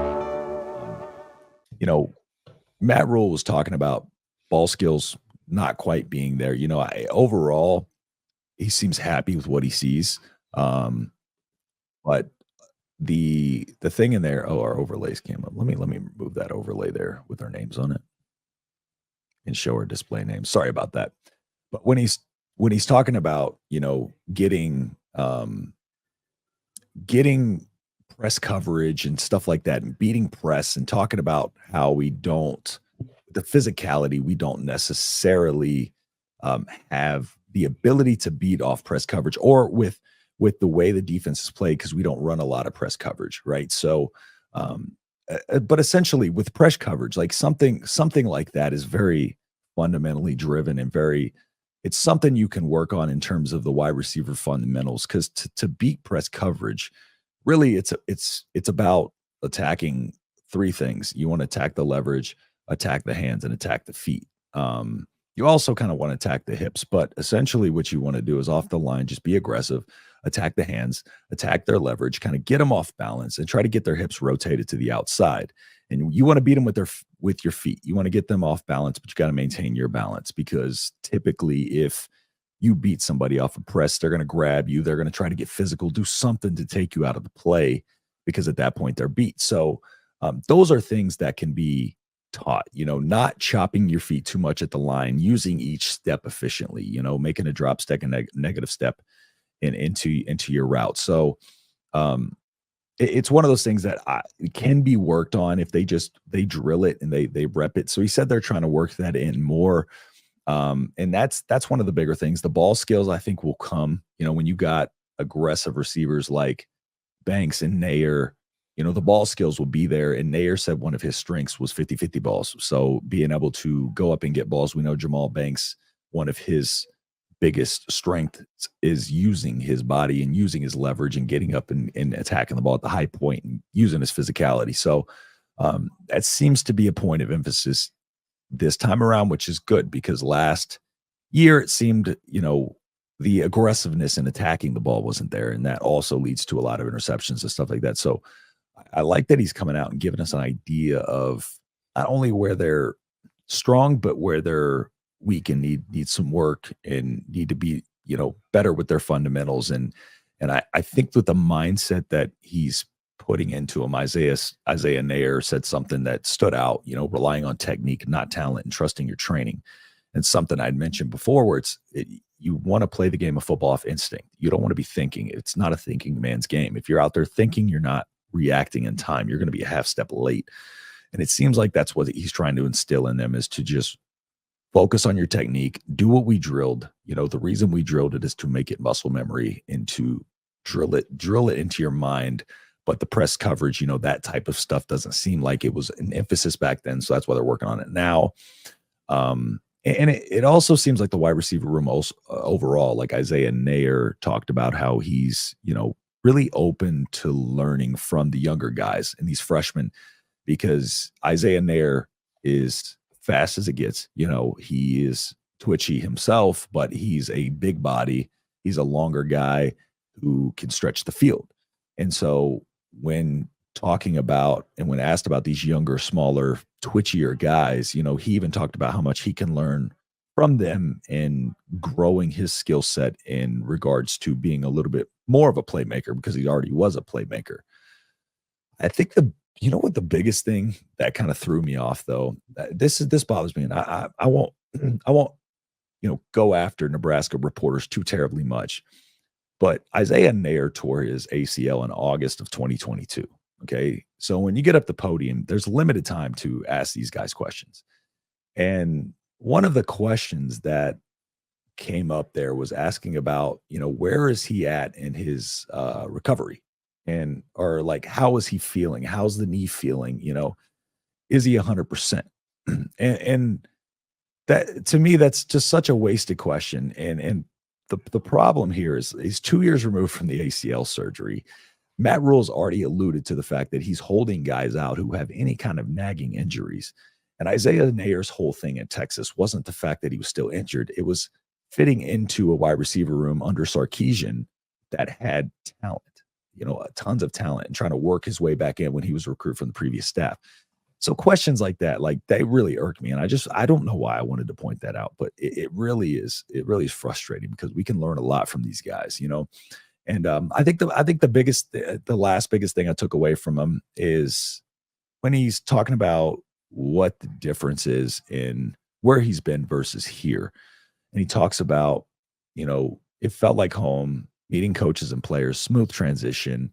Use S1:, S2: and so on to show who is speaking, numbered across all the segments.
S1: Um, you know, Matt Rule was talking about ball skills not quite being there. Overall, he seems happy with what he sees. Um, but the thing in there, oh, our overlays came up. Let me move that overlay there with our names on it and show our display names. Sorry about that. But when he's talking about, getting press coverage and stuff like that and beating press and talking about how the physicality, we don't necessarily have the ability to beat off press coverage or with the way the defense is played because we don't run a lot of press coverage, right? So, but essentially with press coverage, like something like that is very fundamentally driven and very it's something you can work on in terms of the wide receiver fundamentals because to beat press coverage, really it's about attacking three things. You want to attack the leverage, attack the hands, and attack the feet. You also kind of want to attack the hips, but essentially what you want to do is off the line, just be aggressive, attack the hands, attack their leverage, kind of get them off balance, and try to get their hips rotated to the outside. And you want to beat them with your feet. You want to get them off balance, but you got to maintain your balance because typically, if you beat somebody off a press, they're going to grab you. They're going to try to get physical, do something to take you out of the play because at that point they're beat. So those are things that can be taught, not chopping your feet too much at the line, using each step efficiently, making a drop step and negative step into your route. So it's one of those things that it can be worked on if they drill it and they rep it. So he said they're trying to work that in more. And that's one of the bigger things. The ball skills, I think, will come, when you got aggressive receivers like Banks and Nair, the ball skills will be there. And Nair said one of his strengths was 50-50 balls. So being able to go up and get balls, we know Jamal Banks, one of his biggest strengths is using his body and using his leverage and getting up and attacking the ball at the high point and using his physicality. So that seems to be a point of emphasis this time around, which is good because last year it seemed, the aggressiveness in attacking the ball wasn't there. And that also leads to a lot of interceptions and stuff like that. So I like that he's coming out and giving us an idea of not only where they're strong, but where they're weak and need some work and need to be, better with their fundamentals. And I think with the mindset that he's putting into him, Isaiah Nair said something that stood out, relying on technique, not talent, and trusting your training. And something I'd mentioned before where you want to play the game of football off instinct. You don't want to be thinking. It's not a thinking man's game. If you're out there thinking, you're not reacting in time. You're going to be a half step late. And it seems like that's what he's trying to instill in them is to just focus on your technique, do what we drilled. The reason we drilled it is to make it muscle memory and to drill it into your mind. But the press coverage, that type of stuff doesn't seem like it was an emphasis back then. So that's why they're working on it now. And it also seems like the wide receiver room also, overall, like Isaiah Nair talked about how he's, really open to learning from the younger guys and these freshmen because Isaiah Nair is fast as it gets. He is twitchy himself, but he's a big body. He's a longer guy who can stretch the field. And so when talking about and when asked about these younger, smaller, twitchier guys, he even talked about how much he can learn from them and growing his skill set in regards to being a little bit more of a playmaker because he already was a playmaker. I think what the biggest thing that kind of threw me off though, this bothers me, and I won't go after Nebraska reporters too terribly much, but Isaiah Nair tore his ACL in August of 2022. Okay, so when you get up the podium, there's limited time to ask these guys questions, and one of the questions that came up there was asking about, where is he at in his recovery? Or like, how is he feeling? How's the knee feeling? Is he 100%? and that to me, that's just such a wasted question. And the problem here is he's 2 years removed from the ACL surgery. Matt Rule's already alluded to the fact that he's holding guys out who have any kind of nagging injuries. And Isaiah Nair's whole thing in Texas wasn't the fact that he was still injured. It was fitting into a wide receiver room under Sarkisian that had talent. tons of talent and trying to work his way back in when he was recruited from the previous staff. So questions like that, like they really irk me. And I don't know why I wanted to point that out, but it really is frustrating because we can learn a lot from these guys. And I think the last biggest thing I took away from him is when he's talking about what the difference is in where he's been versus here. And he talks about, it felt like home, meeting coaches and players, smooth transition,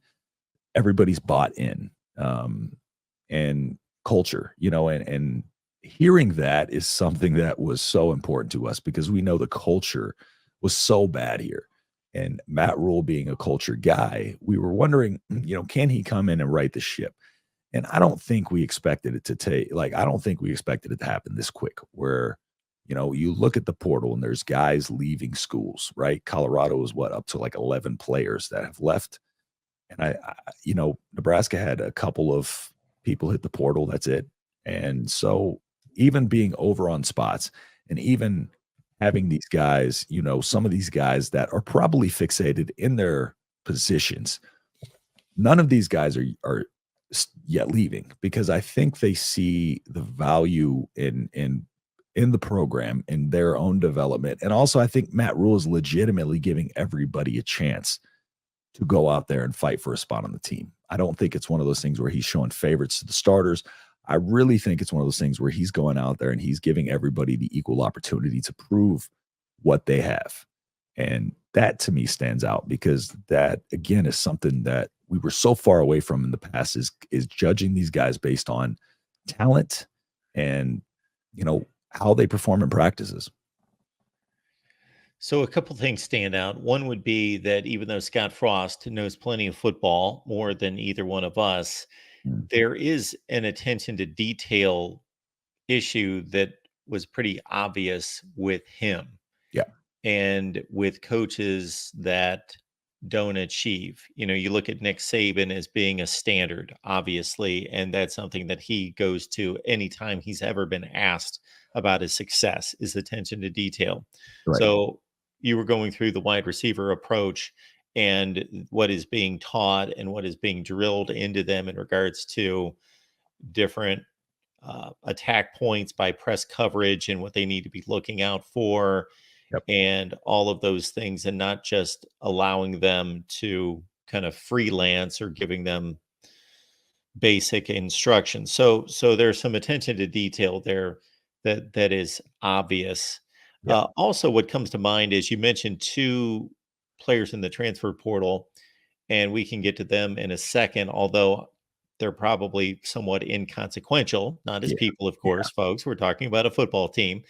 S1: everybody's bought in, and culture, and hearing that is something that was so important to us because we know the culture was so bad here. And Matt Rule being a culture guy, we were wondering, can he come in and right the ship? And I don't think we expected it to take like, I don't think we expected it to happen this quick where, you look at the portal and there's guys leaving schools, right? Colorado is what, up to like 11 players that have left. And Nebraska had a couple of people hit the portal. That's it. And so even being over on spots and even having these guys, some of these guys that are probably fixated in their positions, none of these guys are yet leaving because I think they see the value in the program, in their own development. And also I think Matt Rule is legitimately giving everybody a chance to go out there and fight for a spot on the team. I don't think it's one of those things where he's showing favorites to the starters. I really think it's one of those things where he's going out there and he's giving everybody the equal opportunity to prove what they have. And that to me stands out because that again is something that we were so far away from in the past is judging these guys based on talent and how they perform in practices.
S2: So a couple things stand out. One would be that even though Scott Frost knows plenty of football, more than either one of us,
S1: Mm,
S2: there is an attention to detail issue that was pretty obvious with him
S1: yeah,
S2: and with coaches that don't achieve. You look at Nick Saban as being a standard, obviously, and that's something that he goes to anytime he's ever been asked about his success is attention to detail.
S1: right.
S2: So you were going through the wide receiver approach and what is being taught and what is being drilled into them in regards to different attack points by press coverage and what they need to be looking out for
S1: Yep.
S2: and all of those things, and not just allowing them to kind of freelance or giving them basic instructions. So there's some attention to detail there that is obvious.
S1: Yeah.
S2: Also, what comes to mind is you mentioned two players in the transfer portal, and we can get to them in a second, although they're probably somewhat inconsequential, not as
S1: Yeah.
S2: people, of
S1: Yeah.
S2: course, folks. We're talking about a football team.